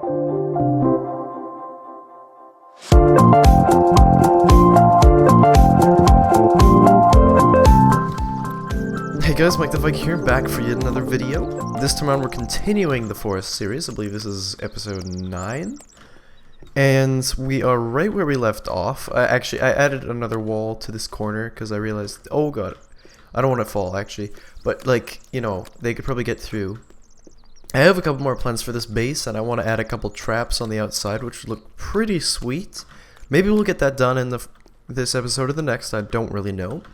Hey guys, MikeTheVike here, back for yet another video. This time around we're continuing the Forest series. I believe this is episode 9. And we are right where we left off. I added another wall to this corner because I realized, oh god, I don't want to fall actually. But like, you know, they could probably get through. I have a couple more plans for this base, and I want to add a couple traps on the outside, which look pretty sweet. Maybe we'll get that done in this episode or the next, I don't really know.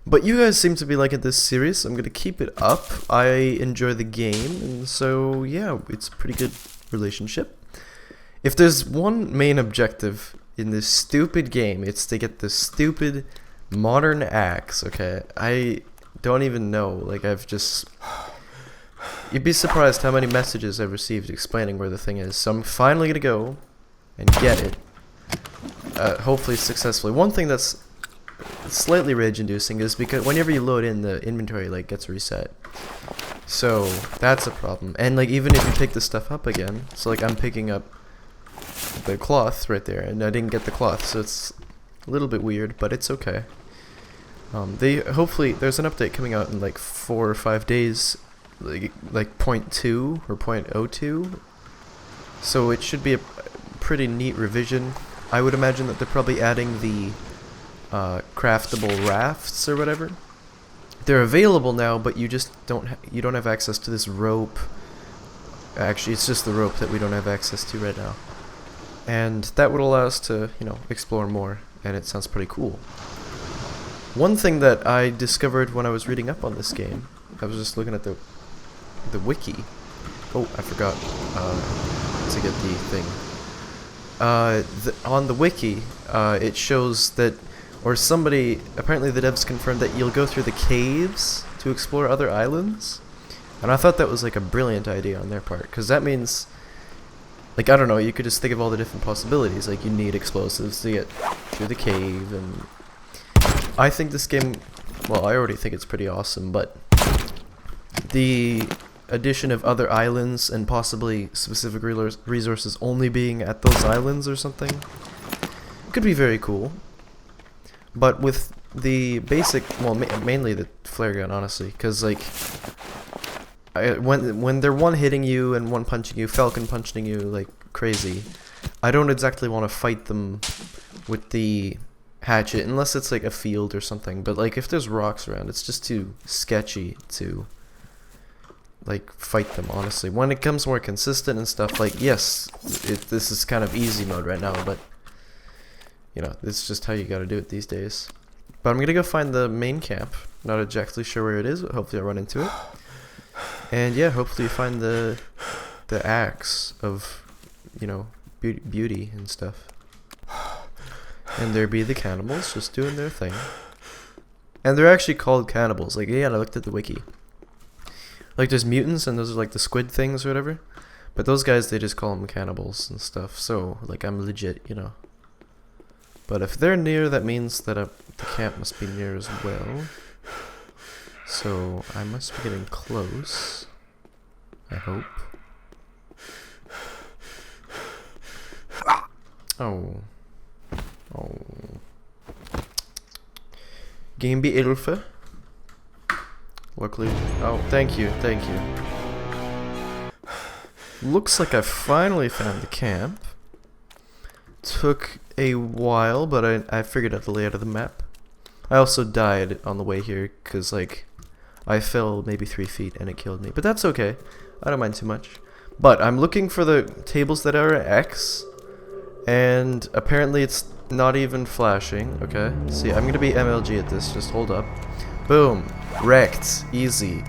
But you guys seem to be liking this series, so I'm going to keep it up. I enjoy the game, and so yeah, it's a pretty good relationship. If there's one main objective in this stupid game, it's to get this stupid modern axe, okay? I don't even know, like I've just... You'd be surprised how many messages I've received explaining where the thing is, so I'm finally going to go and get it. Hopefully successfully. One thing that's slightly rage-inducing is because whenever you load in, the inventory like gets reset, so that's a problem. And like even if you pick the stuff up again, so like I'm picking up the cloth right there and I didn't get the cloth, so it's a little bit weird, but it's okay. Hopefully there's an update coming out in like 4 or 5 days, like 0.2 or 0.02, so it should be a pretty neat revision. I would imagine that they're probably adding the craftable rafts or whatever. They're available now, but you just don't have access to this rope. Actually, it's just the rope that we don't have access to right now, and that would allow us to, you know, explore more, and it sounds pretty cool. One thing that I discovered when I was reading up on this game, I was just looking at the wiki. Oh, I forgot to get the thing. On the wiki, it shows that, or somebody, apparently the devs confirmed that you'll go through the caves to explore other islands. And I thought that was like a brilliant idea on their part, because that means, like, I don't know, you could just think of all the different possibilities. Like, you need explosives to get through the cave, and I think this game, well, I already think it's pretty awesome, but the addition of other islands and possibly specific resources only being at those islands or something could be very cool. But with the basic, well, mainly the flare gun, honestly, because like when they're one hitting you and one punching you, falcon punching you like crazy, I don't exactly want to fight them with the hatchet unless it's like a field or something. But like if there's rocks around, it's just too sketchy to like fight them, honestly. When it comes more consistent and stuff, like yes, this is kind of easy mode right now, but you know, this is just how you gotta do it these days. But I'm gonna go find the main camp. Not exactly sure where it is, but hopefully I'll run into it. And yeah, hopefully you find the axe of, you know, beauty and stuff. And there be the cannibals just doing their thing. And they're actually called cannibals. Like, yeah, I looked at the wiki. Like, there's mutants and those are like the squid things or whatever. But those guys, they just call them cannibals and stuff. So, like, I'm legit, you know. But if they're near, that means that the camp must be near as well. So I must be getting close, I hope. Oh. Game be Ilfe. Luckily. Oh, thank you. Looks like I finally found the camp. Took a while, but I figured out the layout of the map. I also died on the way here because like I fell maybe 3 feet and it killed me, but that's okay. I don't mind too much. But I'm looking for the tables that are X, and apparently it's not even flashing. Okay, see, I'm gonna be MLG at this. Just hold up. Boom, wrecked. Easy.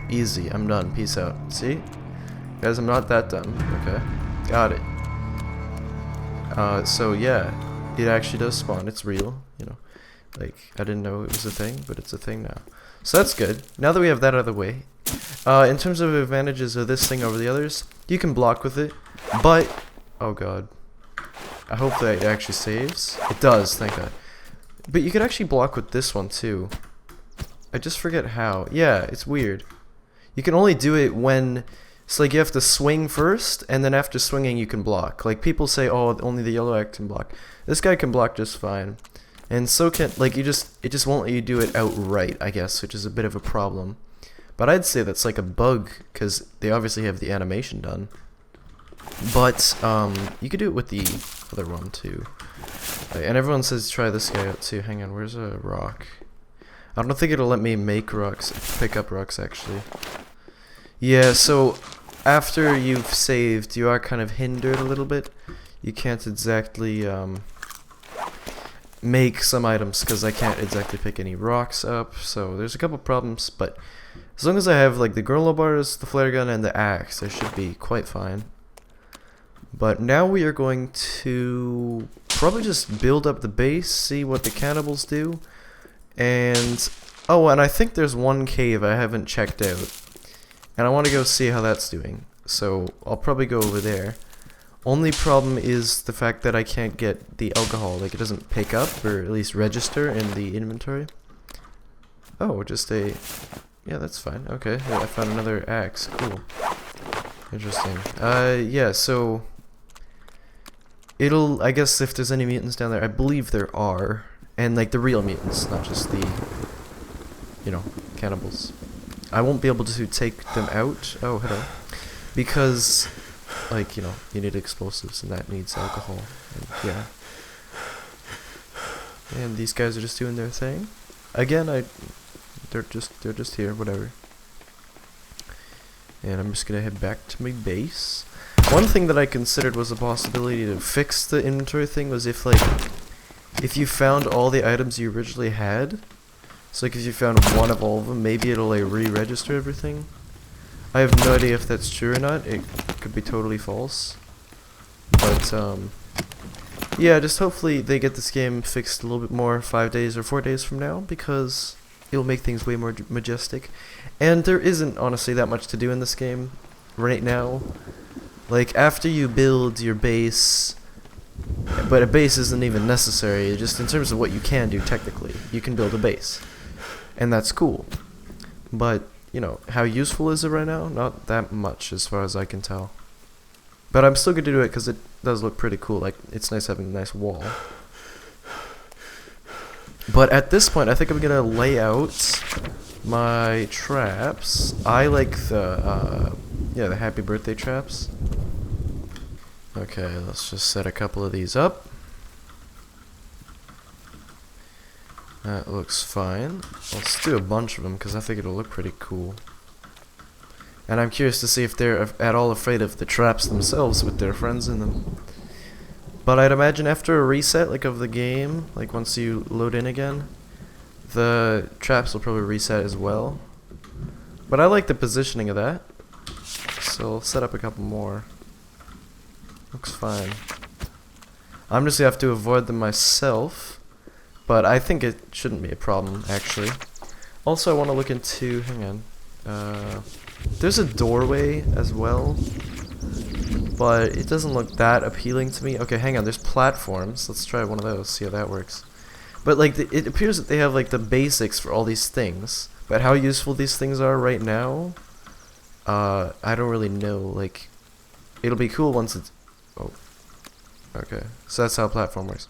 I'm done. Peace out. See, guys, I'm not that dumb. Okay, got it. So yeah, it actually does spawn. It's real, you know. Like, I didn't know it was a thing, but it's a thing now. So that's good. Now that we have that out of the way, in terms of advantages of this thing over the others, you can block with it, but, oh god. I hope that it actually saves. It does, thank god. But you could actually block with this one too. I just forget how. Yeah, it's weird. You can only do it when So like you have to swing first, and then after swinging you can block. Like people say, oh, only the yellow axe can block. This guy can block just fine. And so can, like, it just won't let you do it outright, I guess, which is a bit of a problem. But I'd say that's like a bug, because they obviously have the animation done. But you could do it with the other one too. And everyone says try this guy out too. Hang on, where's a rock? I don't think it'll let me make rocks, pick up rocks actually. Yeah, so after you've saved, you are kind of hindered a little bit. You can't exactly make some items because I can't exactly pick any rocks up. So there's a couple problems, but as long as I have like the granola bars, the flare gun, and the axe, I should be quite fine. But now we are going to probably just build up the base, see what the cannibals do, and oh, and I think there's one cave I haven't checked out, and I want to go see how that's doing. So I'll probably go over there. Only problem is the fact that I can't get the alcohol, like it doesn't pick up or at least register in the inventory. Oh, just a, yeah, that's fine. Okay, yeah, I found another axe. Cool. Interesting. Yeah, so it'll, I guess if there's any mutants down there, I believe there are, and like the real mutants, not just the, you know, cannibals. I won't be able to take them out. Oh, hello. Because, like, you know, you need explosives, and that needs alcohol. And, yeah. And these guys are just doing their thing. Again, they're just here, whatever. And I'm just gonna head back to my base. One thing that I considered was a possibility to fix the inventory thing was if, like, if you found all the items you originally had. So, like, if you found one of all of them, maybe it'll, like, re-register everything. I have no idea if that's true or not. It could be totally false. But, yeah, just hopefully they get this game fixed a little bit more 5 days or 4 days from now, because it'll make things way more majestic. And there isn't, honestly, that much to do in this game right now. Like, after you build your base, but a base isn't even necessary, just in terms of what you can do technically, you can build a base. And that's cool. But, you know, how useful is it right now? Not that much as far as I can tell. But I'm still going to do it because it does look pretty cool. Like, it's nice having a nice wall. But at this point, I think I'm going to lay out my traps. I like the, yeah, the happy birthday traps. Okay, let's just set a couple of these up. That looks fine. Let's do a bunch of them because I think it'll look pretty cool. And I'm curious to see if they're at all afraid of the traps themselves with their friends in them. But I'd imagine after a reset, like, of the game, like once you load in again, the traps will probably reset as well. But I like the positioning of that. So I'll set up a couple more. Looks fine. I'm just gonna have to avoid them myself, but I think it shouldn't be a problem, actually. Also, I want to look into, hang on, there's a doorway as well, but it doesn't look that appealing to me. Okay, hang on, there's platforms. Let's try one of those, see how that works. But, like, it appears that they have, like, the basics for all these things, but how useful these things are right now, I don't really know. Like, it'll be cool once it's, oh, okay, so that's how a platform works.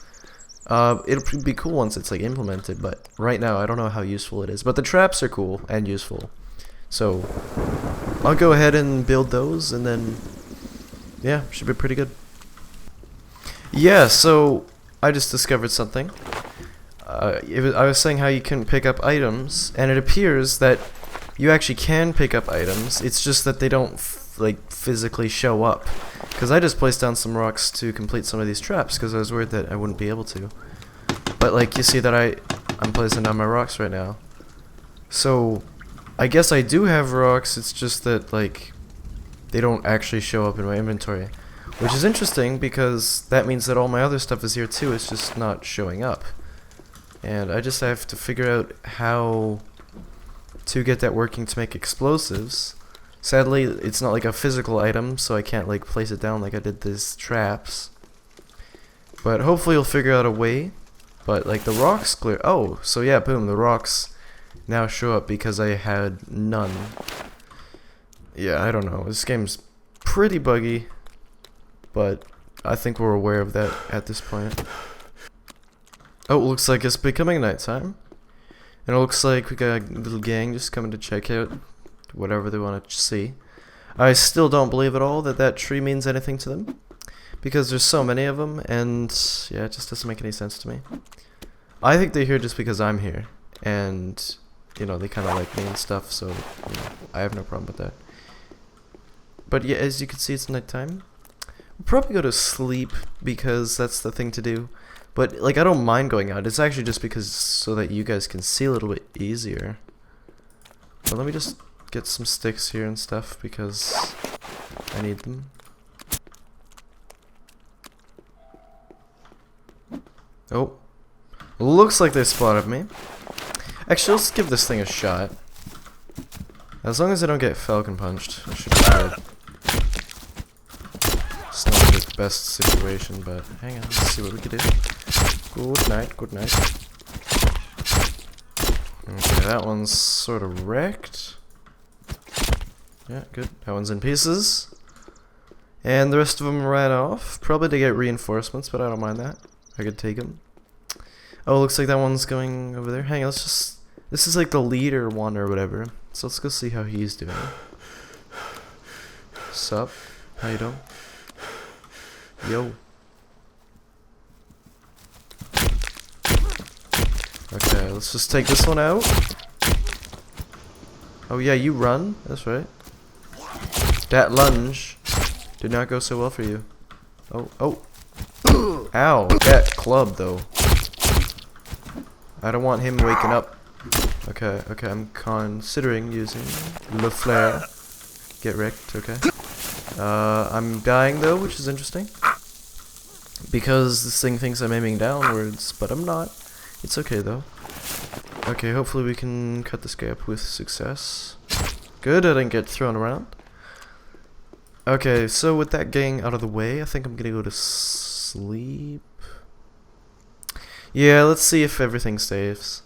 It'll be cool once it's, like, implemented, but right now I don't know how useful it is. But the traps are cool and useful, so I'll go ahead and build those, and then, yeah, should be pretty good. Yeah, so I just discovered something. I was saying how you can pick up items, and it appears that you actually can pick up items. It's just that they don't like physically show up. Because I just placed down some rocks to complete some of these traps because I was worried that I wouldn't be able to. But, like, you see that I'm placing down my rocks right now. So I guess I do have rocks. It's just that, like, they don't actually show up in my inventory, which is interesting because that means that all my other stuff is here too. It's just not showing up. And I just have to figure out how to get that working to make explosives. Sadly, it's not like a physical item, so I can't, like, place it down like I did these traps. But hopefully you'll figure out a way. But, like, the rocks clear. Oh, so yeah, boom, the rocks now show up because I had none. yeah, I don't know. This game's pretty buggy, but I think we're aware of that at this point. Oh, it looks like it's becoming nighttime. And it looks like we got a little gang just coming to check out whatever they want to see. I still don't believe at all that that tree means anything to them, because there's so many of them, and yeah, it just doesn't make any sense to me. I think they're here just because I'm here, and you know, they kind of like me and stuff, so you know, I have no problem with that. But yeah, as you can see, it's nighttime. We'll probably go to sleep because that's the thing to do. But like, I don't mind going out. It's actually just because so that you guys can see a little bit easier. But let me just get some sticks here and stuff because I need them. Oh, looks like they spotted me. Actually, let's give this thing a shot. As long as I don't get falcon punched, I should be good. It's not the best situation, but hang on, let's see what we can do. Good night, good night. Okay, that one's sort of wrecked. Yeah, good. That one's in pieces. And the rest of them ran off. Probably to get reinforcements, but I don't mind that. I could take them. Oh, looks like that one's going over there. Hang on, let's just... This is like the leader one or whatever. So let's go see how he's doing. Sup? How you doing? Yo. Okay, let's just take this one out. Oh yeah, you run. That's right. That lunge did not go so well for you. Oh, oh. Ow, that club though. I don't want him waking up. Okay, okay, I'm considering using Le Flare. Get wrecked, okay. I'm dying though, which is interesting. Because this thing thinks I'm aiming downwards, but I'm not. It's okay though. Okay, hopefully we can cut this gap with success. Good, I didn't get thrown around. Okay, so with that gang out of the way, I think I'm gonna go to sleep. Yeah, let's see if everything saves.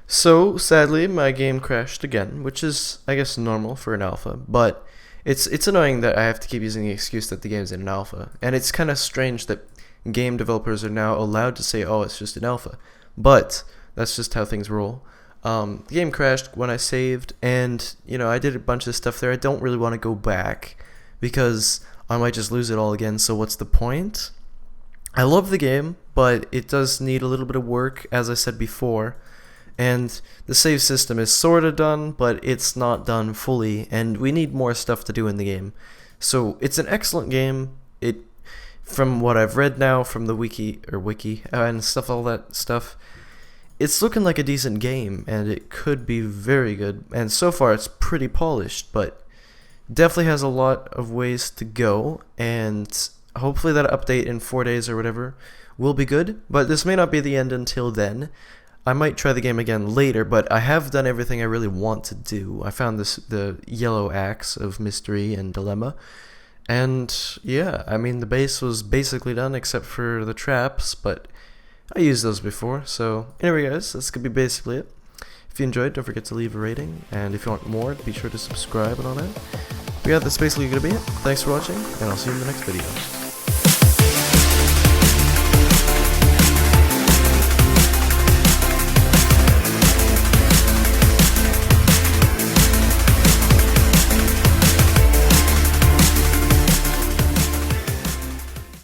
So, sadly, my game crashed again, which is, I guess, normal for an alpha, but it's annoying that I have to keep using the excuse that the game's in an alpha, and it's kind of strange that game developers are now allowed to say, oh, it's just an alpha, but that's just how things roll. The game crashed when I saved, and, you know, I did a bunch of stuff there. I don't really want to go back, because I might just lose it all again, so what's the point? I love the game, but it does need a little bit of work, as I said before. And the save system is sorta done, but it's not done fully, and we need more stuff to do in the game. So it's an excellent game. It, from what I've read now from the wiki and stuff, all that stuff, it's looking like a decent game, and it could be very good. And so far, it's pretty polished, but definitely has a lot of ways to go. And hopefully that update in 4 days or whatever will be good. But this may not be the end until then. I might try the game again later, but I have done everything I really want to do. I found the yellow axe of mystery and dilemma, and yeah, I mean the base was basically done except for the traps, but I used those before. So anyway guys, that's gonna be basically it. If you enjoyed, don't forget to leave a rating, and if you want more, be sure to subscribe and all that. But yeah, that's basically gonna be it. Thanks for watching, and I'll see you in the next video.